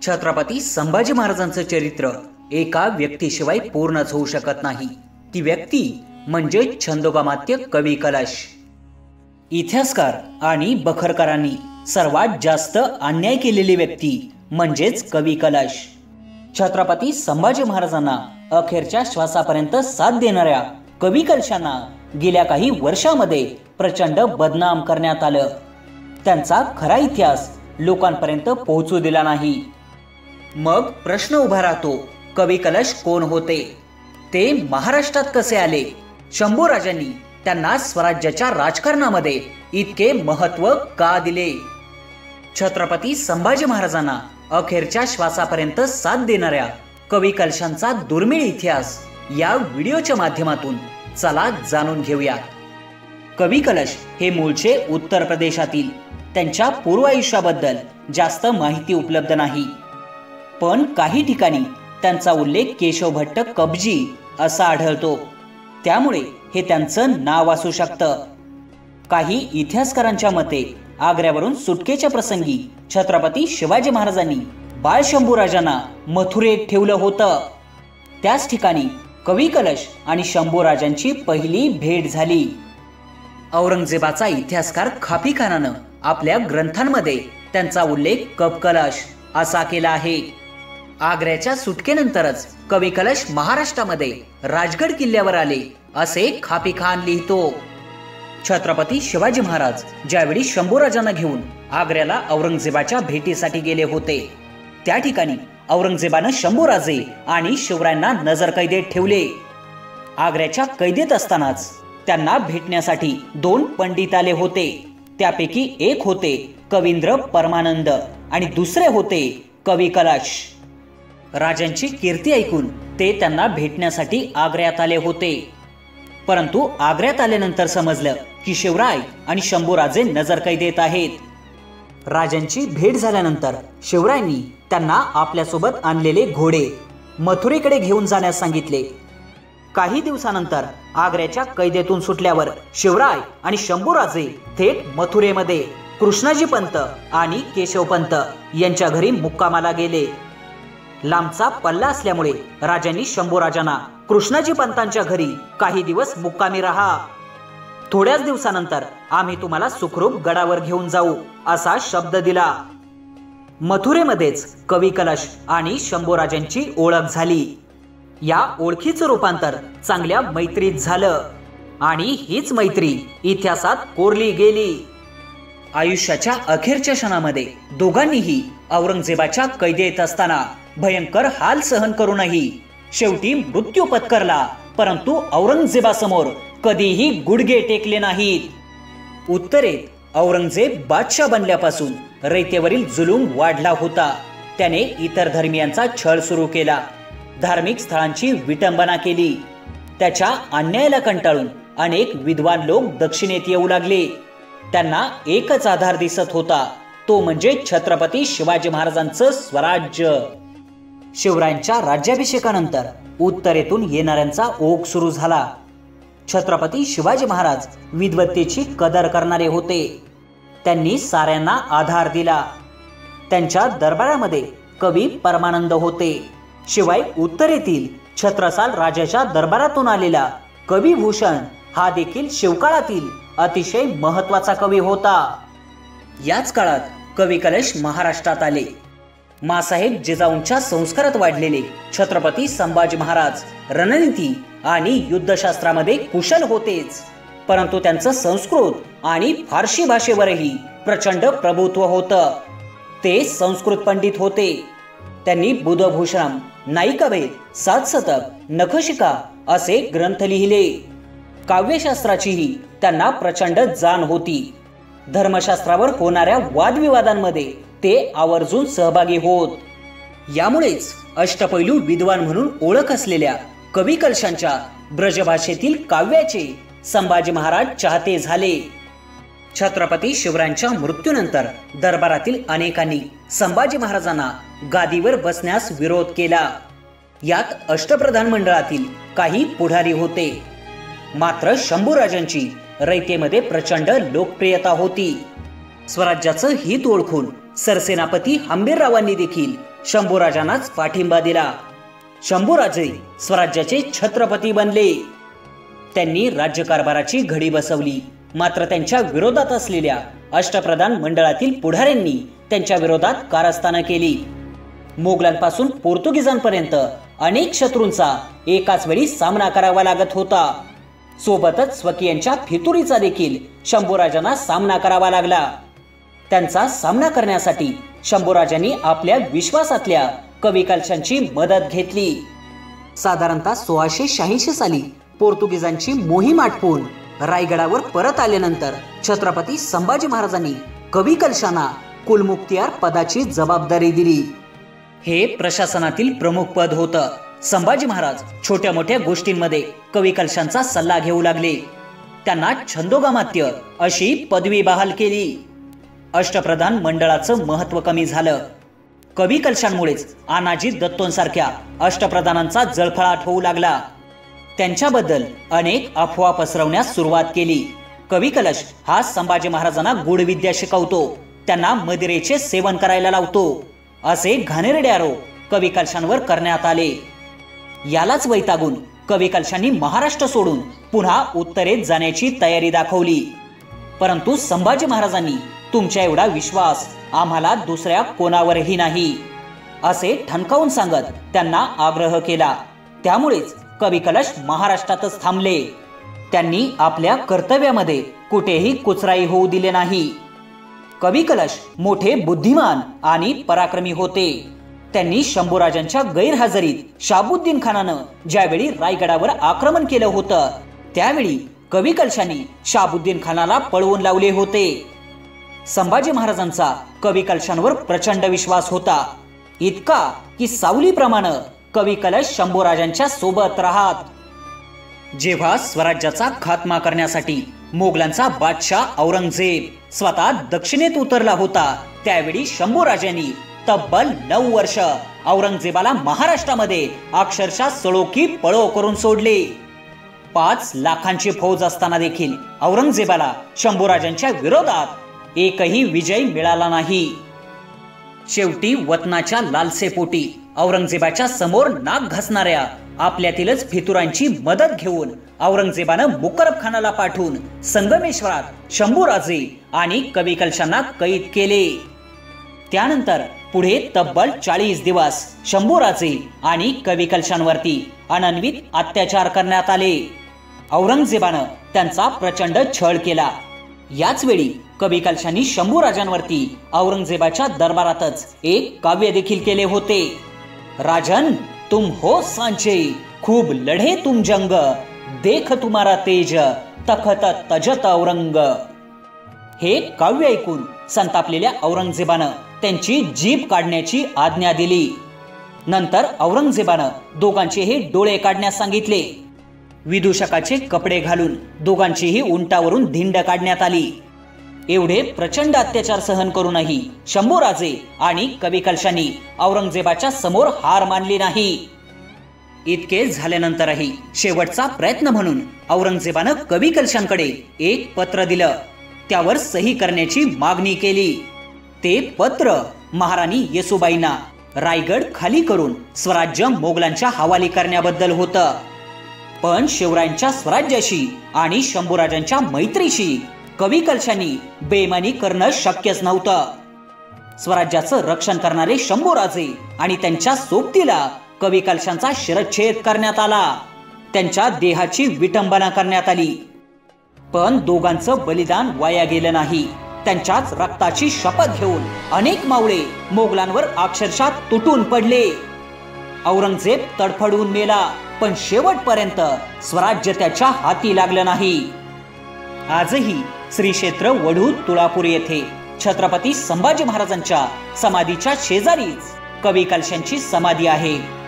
छत्रपती संभाजी महाराजांचं चरित्र एका व्यक्तीशिवाय पूर्णच होऊ शकत नाही। ती व्यक्ती म्हणजे छंदोगामात्य कवी कलश। इतिहासकार आणि बखरकरांनी सर्वात जास्त अन्याय केलेली व्यक्ती म्हणजेच कवी कलश। छत्रपती संभाजी महाराजांना अखेरच्या श्वासापर्यंत साथ देणाऱ्या कवी कलशांना गेल्या काही वर्षांमध्ये प्रचंड बदनाम करण्यात आलं। त्यांचा खरा इतिहास लोकांपर्यंत पोहोचू दिला नाही। मग प्रश्न उभा राहतो, कवी कलश कोण होते? ते महाराष्ट्रात कसे आले? शंभूराजांनी त्यांना स्वराज्याच्या राजकारणामध्ये इतके महत्त्व का दिले? छत्रपती संभाजी महाराजांना अखेरच्या श्वासापर्यंत साथ देणाऱ्या कवी कलशांचा दुर्मिळ इतिहास या व्हिडिओच्या माध्यमातून चला जाणून घेऊया। कवी कलश हे मूळचे उत्तर प्रदेशातील। त्यांच्या पूर्व आयुष्याबद्दल जास्त माहिती उपलब्ध नाही, पण काही ठिकाणी त्यांचा उल्लेख केशव भट्ट कबजी असा आढळतो, त्यामुळे हे त्यांचं नाव असू शकतं। काही इतिहासकारांच्या मते आग्र्यावरून सुटकेच्या प्रसंगी छत्रपती शिवाजी महाराजांनी बाळ शंभूराजांना मथुरेत ठेवलं होतं। त्याच ठिकाणी कवी कलश आणि शंभूराजांची पहिली भेट झाली। औरंगजेबाचा इतिहासकार खाफी खानानं आपल्या ग्रंथांमध्ये त्यांचा उल्लेख कब कलश असा केला आहे। आग्र्याच्या सुटकेनंतरच कवी कलश महाराष्ट्रामध्ये राजगड किल्ल्यावर आले असे खाफी खान लिहितो। छत्रपती शिवाजी महाराज ज्यावेळी शंभूराजांना घेऊन आग्र्याला औरंगजेबाच्या भेटीसाठी गेले होते, त्या ठिकाणी औरंगजेबानं शंभूराजे आणि शिवरायांना नजरकैदेत ठेवले। आग्र्याच्या कैदेत असतानाच त्यांना भेटण्यासाठी 2 पंडित आले होते। त्यापैकी एक होते कवींद्र परमानंद आणि दुसरे होते कवी कलश। राजांची कीर्ती ऐकून ते त्यांना भेटण्यासाठी आग्र्यात आले होते, परंतु आग्र्यात आल्यानंतर समजलं की शिवराय आणि शंभूराजे नजरकैदेत आहेत। राजांची भेट झाल्यानंतर शिवरायांनी त्यांना आपल्यासोबत आणलेले घोडे मथुरेकडे घेऊन जाण्यास सांगितले। काही दिवसानंतर आग्र्याच्या कैदेतून सुटल्यावर शिवराय आणि शंभूराजे थेट मथुरेमध्ये कृष्णाजी पंत आणि केशव पंत यांच्या घरी मुक्कामाला गेले। लांबचा पल्ला असल्यामुळे राजांनी शंभूराजांना कृष्णाजी पंतांच्या घरी काही दिवस मुक्कामी राहा, थोड्याच दिवसानंतर आम्ही तुम्हाला सुखरूप गडावर घेऊन जाऊ असा शब्द दिला। मथुरेमध्येच कवी कलश आणि शंभूराजांची ओळख झाली। या ओळखीचं रूपांतर चांगल्या मैत्रीत झालं आणि हीच मैत्री इतिहासात कोरली गेली। आयुष्याच्या अखेरच्या क्षणामध्ये दोघांनीही औरंगजेबाच्या कैदेत असताना भयंकर हाल सहन करूनही शेवटी मृत्यू पत्करला, परंतु औरंगजेबासमोर कधीही गुडघे टेकले नाहीत। उत्तरेत औरंगजेब बादशाह बनल्यापासून रयतेवरील जुलूम वाढला होता। त्याने इतर धर्मियांचा छळ सुरू केला, धार्मिक स्थळांची विटंबना केली। त्याच्या अन्यायाला कंटाळून अनेक विद्वान लोक दक्षिणेत येऊ लागले। त्यांना एकच आधार दिसत होता, तो म्हणजे छत्रपती शिवाजी महाराजांचं स्वराज्य। शिवरायांच्या राज्याभिषेकानंतर उत्तरेतून येणाऱ्यांचा ओघ सुरू झाला। छत्रपती शिवाजी महाराज विद्वत्तेची कदर करणारे होते। त्यांनी साऱ्यांना आधार दिला। त्यांच्या दरबारामध्ये कवी परमानंद होते। शिवाय उत्तरेतील छत्रसाल राजाच्या दरबारातून आलेला कविभूषण हा देखील शिवकाळातील अतिशय महत्त्वाचा कवी होता। याच काळात कवी कलश महाराष्ट्रात आले। मासाहेब जिजाऊंच्या संस्कारात वाढलेले छत्रपती संभाजी महाराज रणनीती आणि युद्धशास्त्रामध्ये कुशल होतेच, परंतु त्यांचं संस्कृत आणि फारसी भाषेवरही प्रचंड प्रभुत्व होतं। ते संस्कृत पंडित होते। त्यांनी बुधभूषणम, नायिकाभेद, 7 शतक, नखशिका असे ग्रंथ लिहिले। काव्यशास्त्राचीही त्यांना प्रचंड जाण होती। धर्मशास्त्रावर होणाऱ्या वादविवादांमध्ये ते आवर्जून सहभागी होत। यामुळेच अष्टपैलू विद्वान म्हणून ओळख असलेल्या कवी कलशांच्या ब्रजभाषेतील काव्याचे संभाजी महाराज चाहते झाले। छत्रपती शिवरायांच्या मृत्यूनंतर दरबारातील अनेकांनी संभाजी महाराजांना गादीवर बसण्यास विरोध केला। यात अष्टप्रधान मंडळातील काही पुढारी होते। मात्र शंभूराजांची रयतेमध्ये प्रचंड लोकप्रियता होती। स्वराज्याचं हित ओळखून सरसेनापती हंबीररावांनी देखील शंभूराजांनाच पाठिंबा दिला. शंभूराजे स्वराज्याचे छत्रपती बनले. त्यांनी राज्यकारभाराची घडी बसवली. मात्र त्यांच्या विरोधात असलेल्या अष्टप्रधान मंडळातील पुढाऱ्यांनी त्यांच्या विरोधात कारस्थानं केली. मोगलांपासून पोर्तुगीजांपर्यंत अनेक शत्रूंचा एकाच वेळी सामना करावा लागत होता. सोबतच स्वकीयांच्या फितुरीचा देखील शंभूराजांना सामना करावा लागला. त्यांचा सामना करण्यासाठी शंभूराजांनी आपल्या विश्वासातल्या कवी कलशांची मदत घेतली. साधारणतः 1686 साली पोर्तुगीजांची मोहीम आटपून रायगडावर परत आल्यानंतर छत्रपती संभाजी महाराजांनी कवी कलशांना कुलमुख्तियार पदाची जबाबदारी दिली. हे प्रशासनातील प्रमुख पद होतं. संभाजी महाराज छोट्या मोठ्या गोष्टींमध्ये कवी कलशांचा सल्ला घेऊ लागले. त्यांना छंदोगामात्य अशी पदवी बहाल केली. अष्टप्रधान मंडळाचं महत्व कमी झालं. कवी कलशांमुळेच आनाजी दत्तोंसारख्या अष्टप्रधानांचा जळफळाट होऊ लागला. त्यांच्याबद्दल अनेक अफवा पसरवण्यास सुरुवात केली. कवी कलश हा संभाजी महाराजांना गूढविद्या शिकवतो, त्यांना मदिरेचे सेवन करायला लावतो, असे घाणेरडे आरोप कवी कलशांवर करण्यात आले. यालाच वैतागून कवी कलशांनी महाराष्ट्र सोडून पुन्हा उत्तरेत जाण्याची तयारी दाखवली. परंतु संभाजी महाराजांनी तुमच्या एवढा विश्वास आम्हाला दुसऱ्या कोणावरही नाही असे ठणकावून सांगत त्यांना आग्रह केला. त्यामुळेच कवी कलश महाराष्ट्रातच थांबले. त्यांनी आपल्या कर्तव्यामध्ये कुठेही कुचराई होऊ दिले नाही. कवी कलश मोठे बुद्धिमान आणि पराक्रमी होते. त्यांनी शंभूराजांच्या गैरहजेरीत शाहाबुद्दीन खानानं ज्यावेळी रायगडावर आक्रमण केलं होतं त्यावेळी कवी कलशांनी शाहाबुद्दीन खानाला पळवून लावले होते. संभाजी महाराजांचा कवी कलशांवर प्रचंड विश्वास होता. इतका की सावलीप्रमाणे कवी कलश शंभूराजांच्या सोबत राहत. जेव्हा स्वराज्याचा खात्मा करण्यासाठी मोगलांचा बादशाह औरंगजेब स्वतः दक्षिणेत उतरला होता त्यावेळी शंभूराजांनी तब्बल 9 वर्ष औरंगजेबाला महाराष्ट्रामध्ये अक्षरशः सळोकी पळो करून सोडले. 5 लाखांची फौज असताना देखील औरंगजेबाला शंभूराजांच्या विरोधात एकही विजय मिळाला नाही. शेवटी वतनाच्या लालसेपोटी औरंगजेबाच्या समोर नाक घासणाऱ्या आपल्यातीलच फितुरांची मदत घेऊन औरंगजेबानं मुकरब खानाला पाठवून संगमेश्वरात शंभूराजे आणि कवी कलशांना कैद केले. त्यानंतर पुढे तब्बल 40 दिवस शंभूराजे आणि कवी कलशांवरती अनन्वित अत्याचार करण्यात आले. औरंगजेबानं त्यांचा प्रचंड छळ केला. याच वेळी कवी कलशांनी शंभूराजांवरती औरंगजेबाच्या दरबारातच एक काव्य देखील केले होते. राजन तुम हो सांचे खूब लढे तुम जंग, देख तुम्हारा तेज तखत तजत औरंग. हे काव्य ऐकून संतापलेल्या औरंगजेबानं त्यांची जीभ काढण्याची आज्ञा दिली. नंतर औरंगजेबानं दोघांचेही डोळे काढण्यास सांगितले. विदूषकाचे कपडे घालून दोघांचीही उंटावरून धिंड काढण्यात आली. एवढे प्रचंड अत्याचार सहन करूनही शंभूराजे आणि कवी कलशांनी औरंगजेबाच्या समोर हार मानली नाही. इतके झाल्यानंतरही शेवटचा प्रयत्न म्हणून औरंगजेबानं कवी कलशांकडे एक पत्र दिलं. त्यावर सही करण्याची मागणी केली. ते पत्र महाराणी येसुबाईंना रायगड खाली करून स्वराज्य मोगलांच्या हवाली करण्याबद्दल होतं. पण शिवरायांच्या स्वराज्याशी आणि शंभूराजांच्या मैत्रीशी कवी कलशांनी बेईमानी करणं शक्यच नव्हतं. स्वराज्याचं रक्षण करणारे शंभूराजे आणि त्यांच्या सोबतीला कवी कलशांचा शिरच्छेद करण्यात आला. त्यांच्या देहाची विटंबना करण्यात आली. पण दोघांचं बलिदान वाया गेलं नाही. त्यांच्याच रक्ताची शपथ घेऊन अनेक मावळे मोगलांवर अक्षरशः तुटून पडले. औरंगजेब तडफडून मेला, पण शेवटपर्यंत स्वराज्य त्याच्या हाती लागलं नाही. आजही श्री क्षेत्र वढू तुळापूर येथे छत्रपती संभाजी महाराजांच्या समाधीच्या शेजारीच कवी कलशांची समाधी आहे.